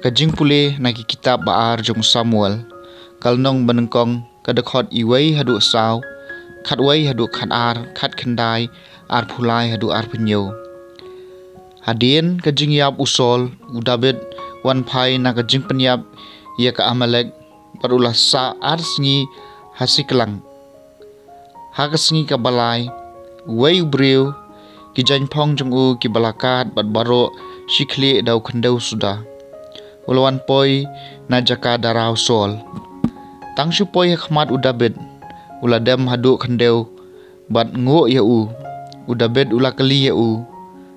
Kajing pulih nagi kitab baar jong Samuel. Kalnong benengkong kadekot iway hadu saw. Khatway hadu khat ar, khat khandai, ar pulai hadu ar penyo. Hadien kajing yap usol, udabit wan pai na kajing penyap ia ka Amalek. Barulah sa ar sengi hasiklang. Hakasengi ka balai, way ubriu, kijain pong jong u ki balakat bat baro shikli dau kendau sudah. Ulawan poi na jaka darau sol. Tang shu poi khmat udabit. Uladem hadu kendeu bat ngo ya u. Udabit ula keli ya u.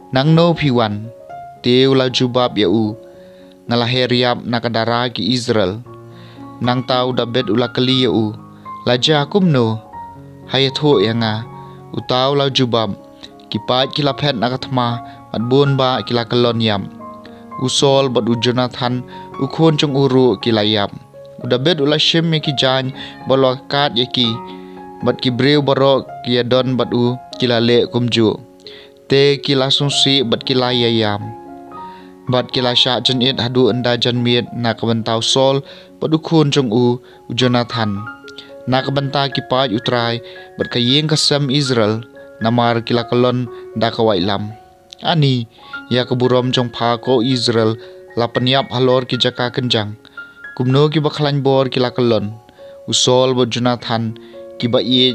Nang no piwan. Te ula jubab ya u. Ngalaher yap nakadara ki Israel. Nang tau udabit ula keli ya u. Laja akum no. Hayatho ya nga. Utau lau jubab. Kipat kila pet nakatma. Bat bun ba kila kelon yam. Usol bat u Jonathan ukon jong uru kilayap. Udabet ula shem ki jan balo kat ki bat ki breu baro ki adon bat u kilale kumju. Te kila sungsi bat kilayayam. Bat kila sha jan it hadu enda jan miet na kabentau sol bat ukon jong u Jonathan. Na kabenta ki paj utrai bat kayeng kasam Israel namar kila kalon da kawailam. Ani ya keburom jong ko Israel la penyap halor ki jaka kenjang. Kumno ki baklan bor ki la kelon. Usol bo Jonathan ki ba ye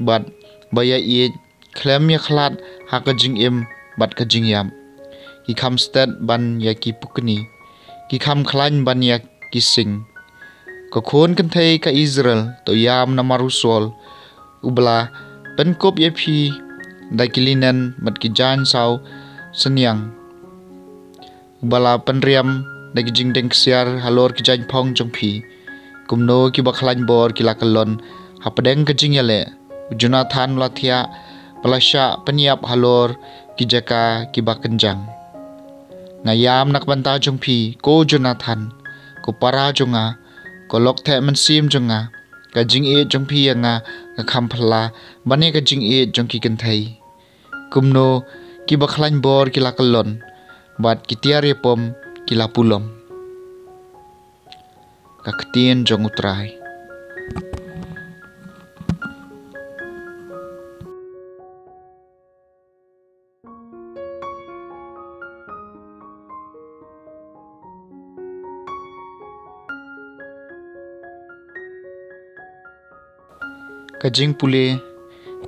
bat baya ye klem ya khlat ha ka jing im bat ka jing yam. Ki kham stat ban ya ki pukni. Ki kham khlan ban ya ki sing. Ka khon kan thei ka Israel to yam na marusol. Ubla penkop ye phi dakilinan mat ki jan saw senyang. Bala penriam dagi jing deng siar halor ki jan pong jong pi. Kumno ki baklan bor ki lakalon hapadeng ka jing yale. Jonathan latia palasya penyap halor ki jaka ki bakenjang. Ngayam nak banta jong pi ko Jonathan ko para jonga ko lok the mensim jonga ka jing e jong pi nga ka khampla bane ka jing e jong ki kenthai. Kumno ki baklan bor ki lakalon bat ki tiare pom ki lapulom. Kaketien jong utrai. Kajing pule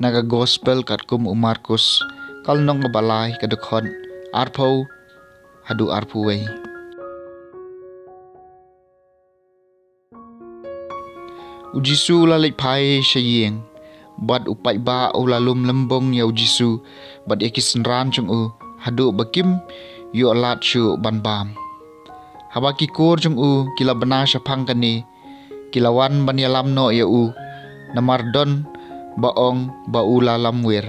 naga gospel katkum Markus kalnong balai kadekon arpau hadu arpuway. Ujisu lalik pai syayeng bat upai ba ulalum lembong ya ujisu bat ekisenran jong u hadu bakim yu alat syu ban bam. Habaki kur jong u kila bena syapang kani kilawan ban yalam no ya u namardon baong baula lamwir.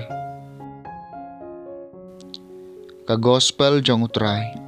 Ka gospel jong utrai.